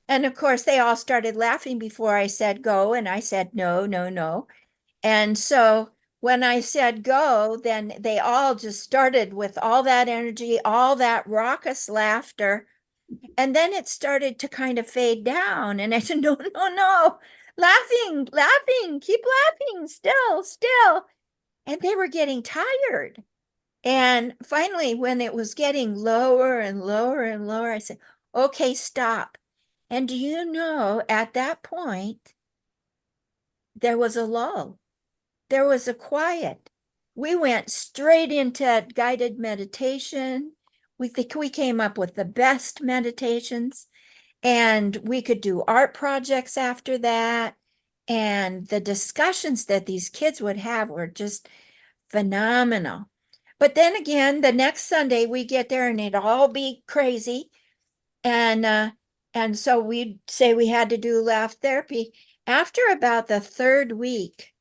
And of course, they all started laughing before I said go, and I said no, no, no. And so when I said go, then they all just started with all that energy, all that raucous laughter. And then it started to kind of fade down. And I said, no, no, no, laughing, laughing, keep laughing, still. And they were getting tired. And finally, when it was getting lower and lower and lower, I said, okay, stop. And do you know, at that point, there was a lull. There was a quiet. We went straight into guided meditation. We think we came up with the best meditations, and we could do art projects after that. And the discussions that these kids would have were just phenomenal. But then again, the next Sunday we get there and it'd all be crazy. And so we'd say we had to do laugh therapy. After about the third week,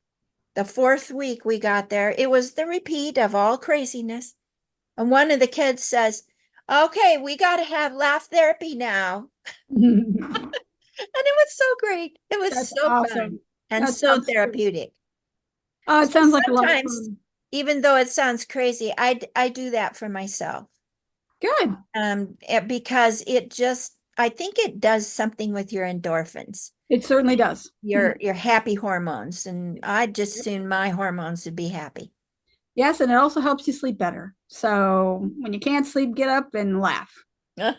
the fourth week we got there, it was the repeat of all craziness. And one of the kids says, okay, we got to have laugh therapy now. And it was so great. It was That's so awesome. fun and That so sounds great. therapeutic. Oh, it So sounds like a lot of sometimes, fun. even though it sounds crazy, I do that for myself. Good. Because I think it does something with your endorphins, It certainly does. your happy hormones, and I'd just soon my hormones would be happy. Yes, and it also helps you sleep better. So when you can't sleep, get up and laugh. And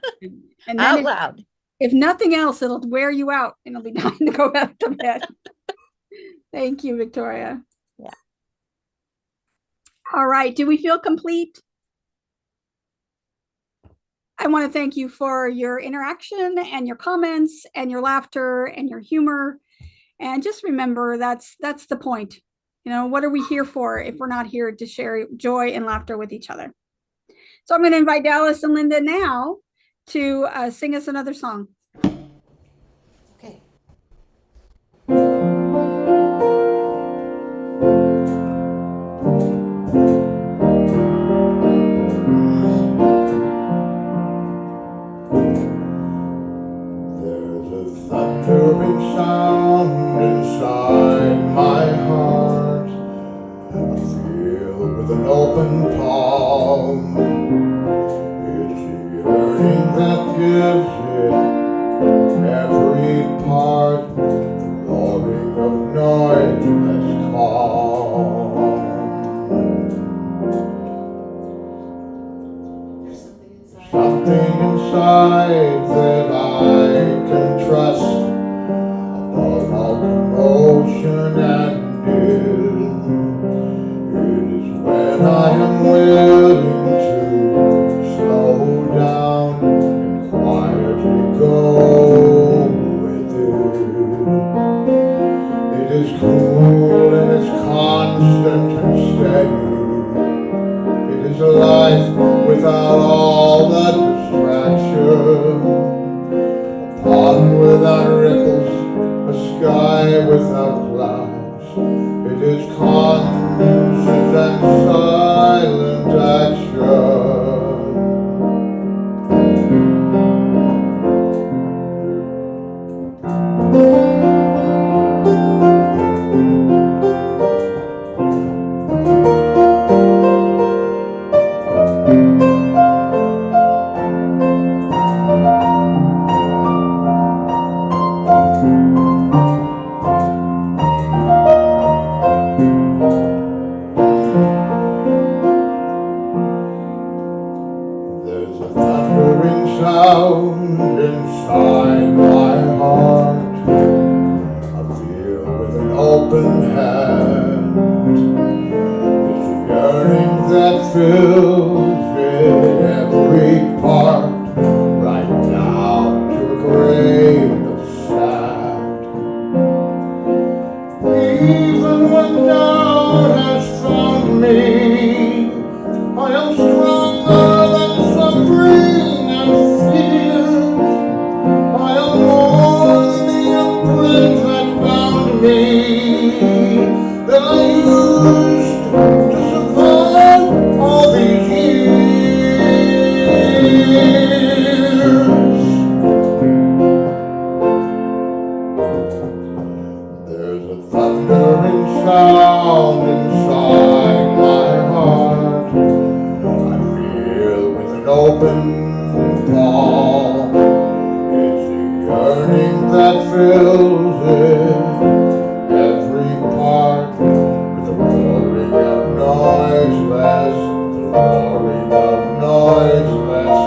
then Out loud. if nothing else, it'll wear you out and it'll be time to go back to bed. Thank you, Victoria. Yeah. All right. Do we feel complete? I want to thank you for your interaction and your comments and your laughter and your humor. And just remember, that's the point. You know, what are we here for if we're not here to share joy and laughter with each other? So I'm going to invite Dallas and Linda now to sing us another song. Okay. There's a thundering sound inside my heart, filled with an open palm. It's the yearning that gives it every part, the roaring of noise that's calm. There's something inside. Something inside that I can trust above all commotion and din. It is when I am with constant and steady. It is a life without all the distraction, a pond without ripples, a sky without clouds. It is conscious and silent action. There's a thundering sound inside my heart, a feel with an open hand. It's a yearning that fills in every part, right down to a grain of sand. Even when doubt has found me, I am stronger than suffering and fear. I am more than the imprint that bound me, that I used to survive all these years. There's a thundering sound inside my heart, I feel with an open palm. It's a yearning that fills it, every part, with the roaring of noiseless, the roaring of noiseless,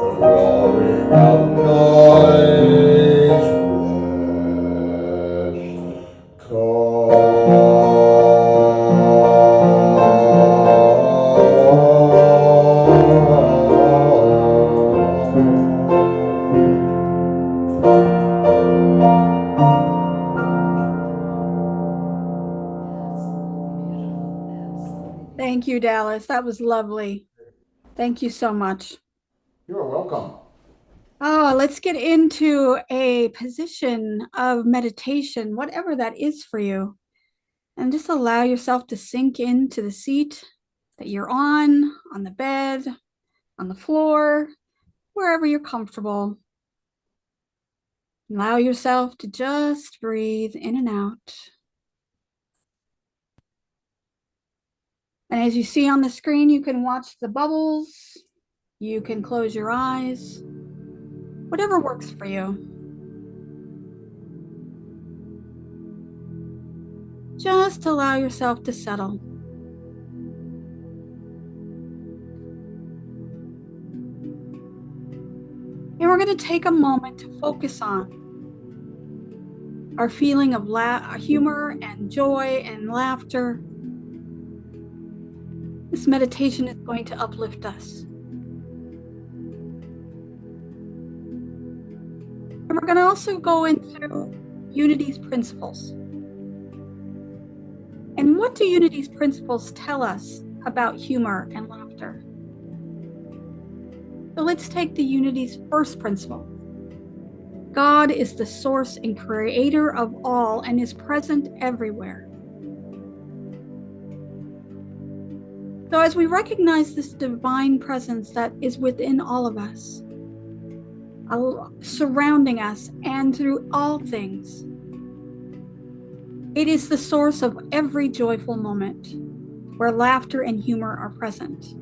the roaring of noiseless. Thank you, Dallas. That was lovely. Thank you so much. You are welcome. Oh, let's get into a position of meditation, whatever that is for you. And just allow yourself to sink into the seat that you're on the bed, on the floor, wherever you're comfortable. Allow yourself to just breathe in and out. And as you see on the screen, you can watch the bubbles. You can close your eyes. Whatever works for you. Just allow yourself to settle. And we're going to take a moment to focus on our feeling of humor and joy and laughter. This meditation is going to uplift us. And we're going to also go into Unity's principles. And what do Unity's principles tell us about humor and laughter? So let's take the Unity's first principle. God is the source and creator of all and is present everywhere. So as we recognize this divine presence that is within all of us, surrounding us and through all things, it is the source of every joyful moment where laughter and humor are present.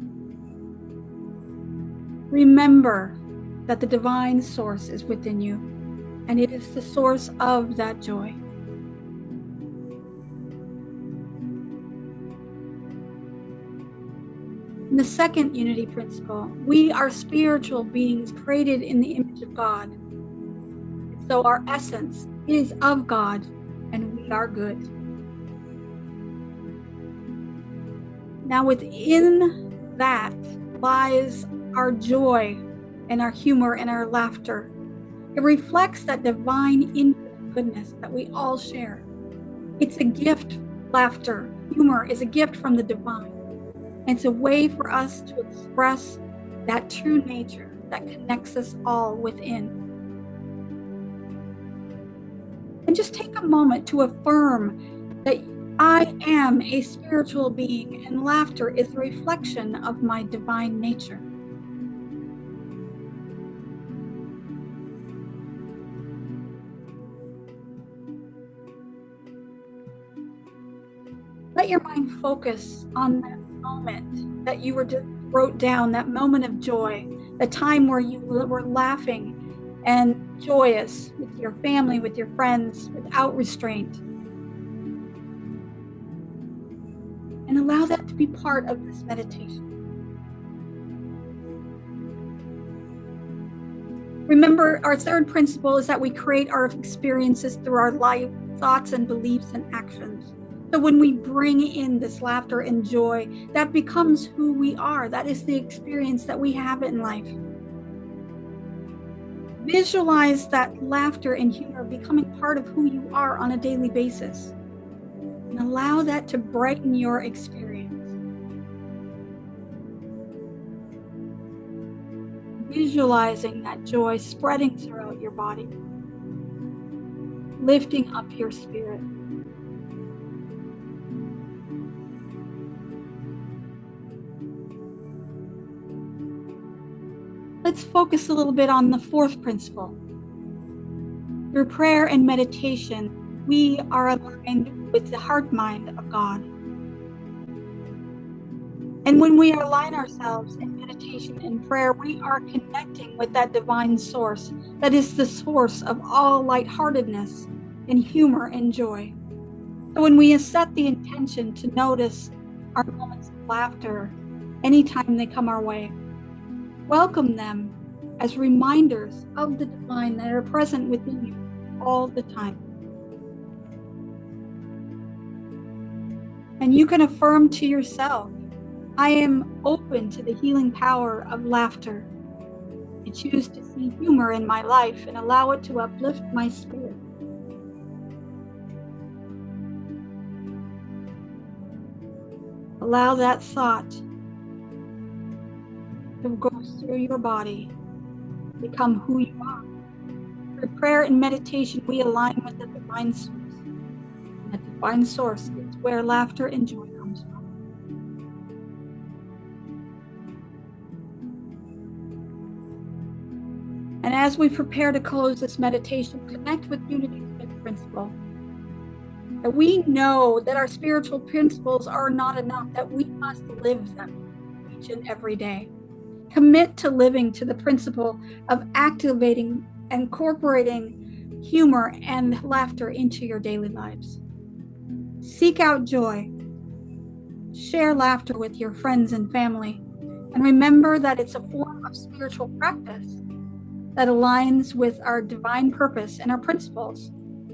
Remember that the divine source is within you, and it is the source of that joy. And the second unity principle, we are spiritual beings created in the image of God. So our essence is of God, and we are good. Now within that lies our joy and our humor and our laughter. It reflects that divine infinite goodness that we all share. It's a gift, laughter, Humor is a gift from the divine. It's a way for us to express that true nature that connects us all within. And just take a moment to affirm that I am a spiritual being and laughter is a reflection of my divine nature. Let your mind focus on that moment that you wrote down, that moment of joy, the time where you were laughing and joyous with your family, with your friends, without restraint. And allow that to be part of this meditation. Remember, our third principle is that we create our experiences through our life, thoughts, and beliefs and actions. So when we bring in this laughter and joy, that becomes who we are. That is the experience that we have in life. Visualize that laughter and humor becoming part of who you are on a daily basis. And allow that to brighten your experience. Visualizing that joy spreading throughout your body, lifting up your spirit. Let's focus a little bit on the fourth principle. Through prayer and meditation, we are aligned with the heart mind of God. And when we align ourselves in meditation and prayer, we are connecting with that divine source that is the source of all lightheartedness and humor and joy. So when we set the intention to notice our moments of laughter anytime they come our way, welcome them as reminders of the divine that are present within you all the time. And you can affirm to yourself, I am open to the healing power of laughter. I choose to see humor in my life and allow it to uplift my spirit. Allow that thought to go through your body, become who you are. Through prayer and meditation, we align with the divine source. And the divine source is where laughter and joy comes from. And as we prepare to close this meditation, connect with Unity's fifth principle. That we know that our spiritual principles are not enough, that we must live them each and every day. Commit to living to the principle of activating and incorporating humor and laughter into your daily lives. Seek out joy. Share laughter with your friends and family. And remember that it's a form of spiritual practice that aligns with our divine purpose and our principles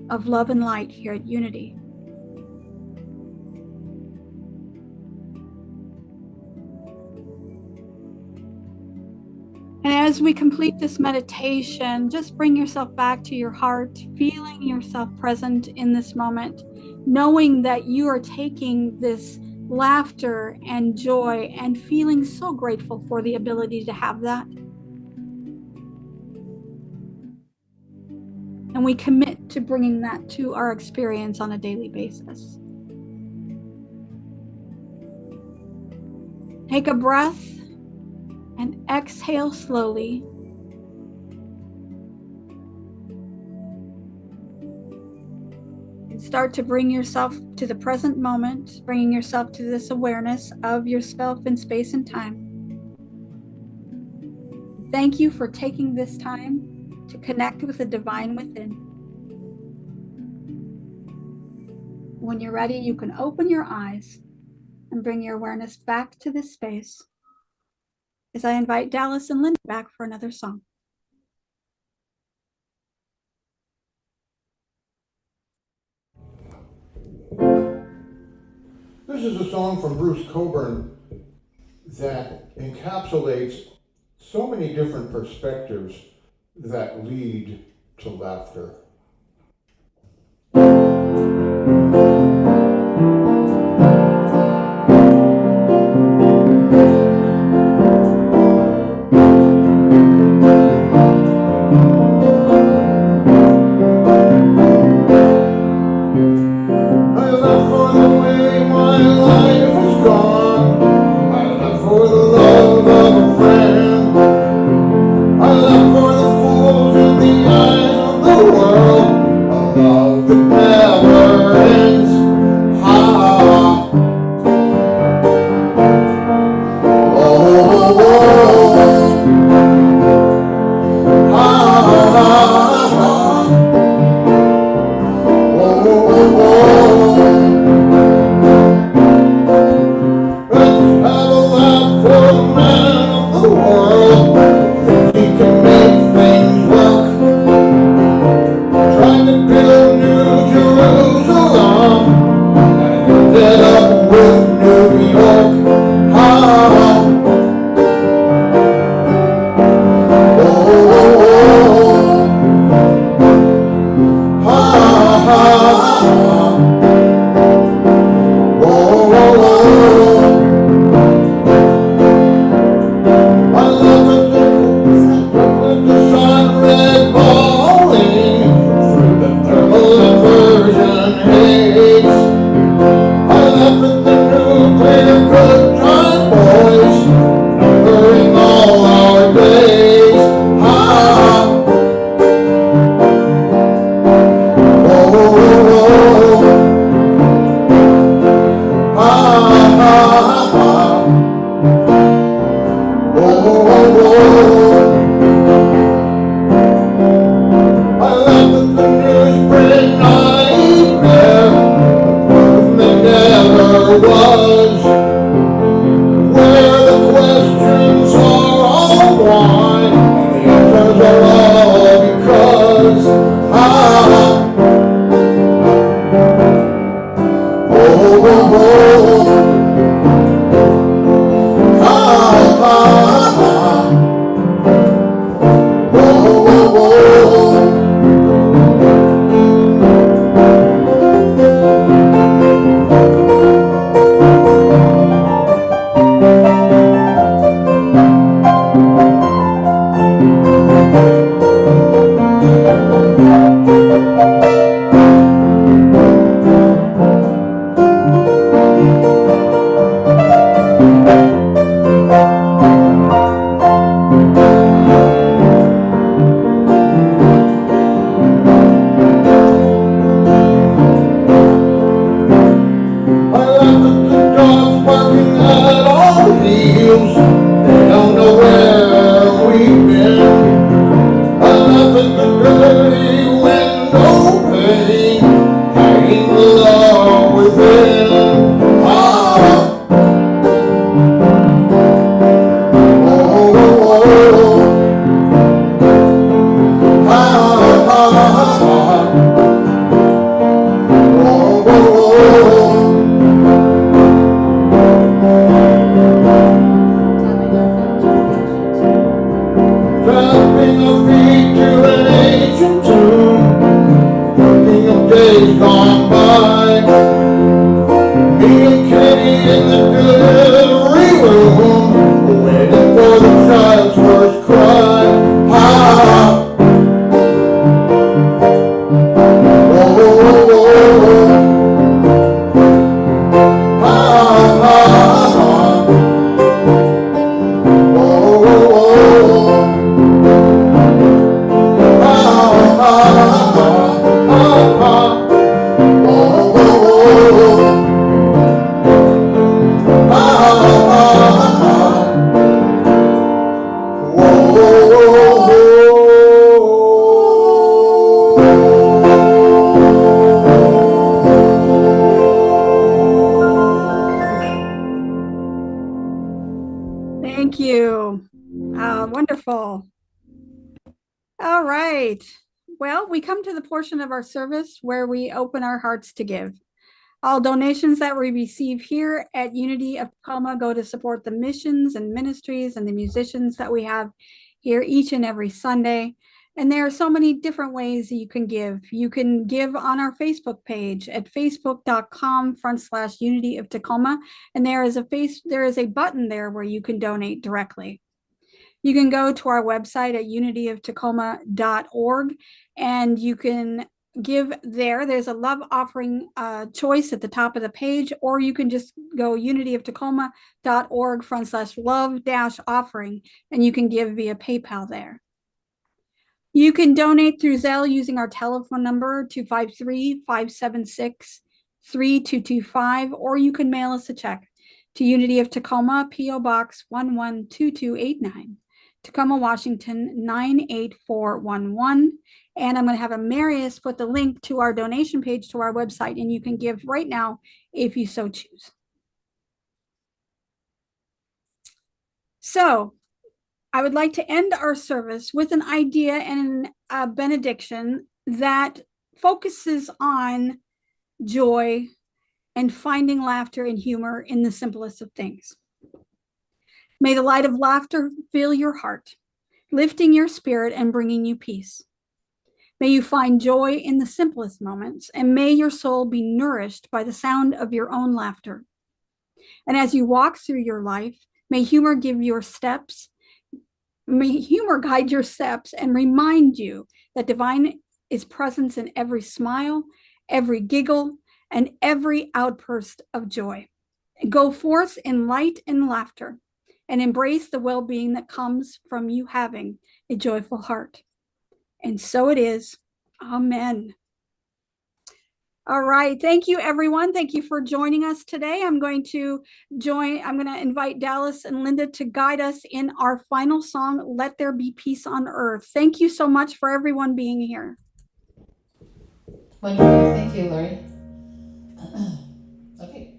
of love and light here at Unity. And as we complete this meditation, just bring yourself back to your heart, feeling yourself present in this moment, knowing that you are taking this laughter and joy and feeling so grateful for the ability to have that. And we commit to bringing that to our experience on a daily basis. Take a breath and exhale slowly. And start to bring yourself to the present moment, bringing yourself to this awareness of yourself in space and time. Thank you for taking this time to connect with the divine within. When you're ready, you can open your eyes and bring your awareness back to this space as I invite Dallas and Linda back for another song. This is a song from Bruce Cockburn that encapsulates so many different perspectives that lead to laughter. good time, boys, numbering all our days. Ha! Oh, oh, oh, oh. Ha, ha, ha. Oh, oh, oh. I laughed at the newsprint nightmare, there never was, where the questions are all why, and the answers are all because. Ah, oh, oh, oh. Ah, ah, ah. Oh, oh, oh. I laugh at the dogs barking at our heels. They don't know where we've been. I laugh at the dirty window pane, hiding the love within. Ah, oh, oh, oh. Ah, ah, ah. Oh, oh, oh. Trapping our feet to an ancient tomb, thinking of days gone by. Me and Kitty in the delivery room, waiting for the child's first cry. Ah, oh, oh, oh, oh. Ah, ah, ah. Oh, oh, oh. Thank you. Wonderful. All right. Well, we come to the portion of our service where we open our hearts to give. All donations that we receive here at Unity of Tacoma go to support the missions and ministries and the musicians that we have here each and every Sunday. And there are so many different ways that you can give. You can give on our Facebook page at facebook.com/Unity of Tacoma. And there is a button there where you can donate directly. You can go to our website at unityoftacoma.org and you can give there. There's a love offering choice at the top of the page, or you can just go unityoftacoma.org/love-offering and you can give via PayPal there. You can donate through Zelle using our telephone number 253-576-3225, or you can mail us a check to Unity of Tacoma, P.O. Box 112289, Tacoma, Washington 98411. And I'm going to have Marius put the link to our donation page to our website, and you can give right now if you so choose. So I would like to end our service with an idea and a benediction that focuses on joy and finding laughter and humor in the simplest of things. May the light of laughter fill your heart, lifting your spirit and bringing you peace. May you find joy in the simplest moments, and may your soul be nourished by the sound of your own laughter. And as you walk through your life, may humor guide your steps and remind you that divine is present in every smile, every giggle, and every outburst of joy. Go forth in light and laughter and embrace the well-being that comes from you having a joyful heart. And so it is. Amen. All right. Thank you, everyone. Thank you for joining us today. I'm going to invite Dallas and Linda to guide us in our final song, Let There Be Peace on Earth. Thank you so much for everyone being here. Wonderful. Thank you, Lori. Okay.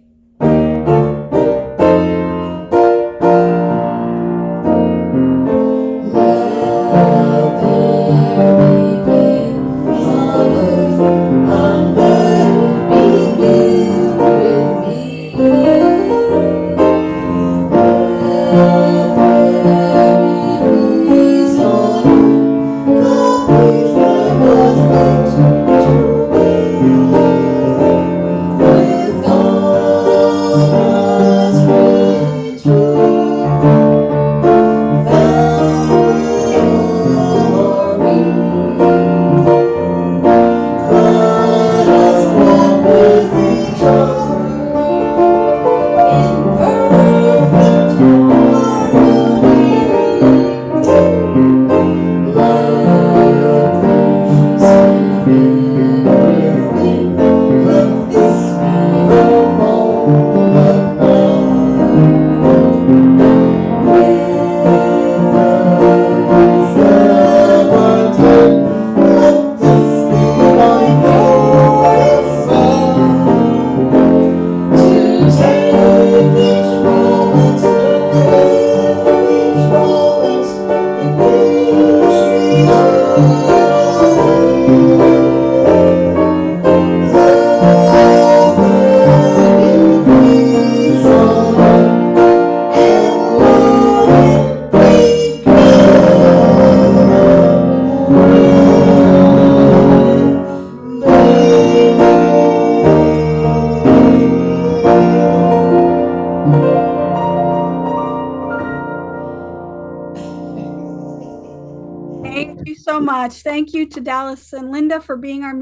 Thank you so much. Thank you to Dallas and Linda for being our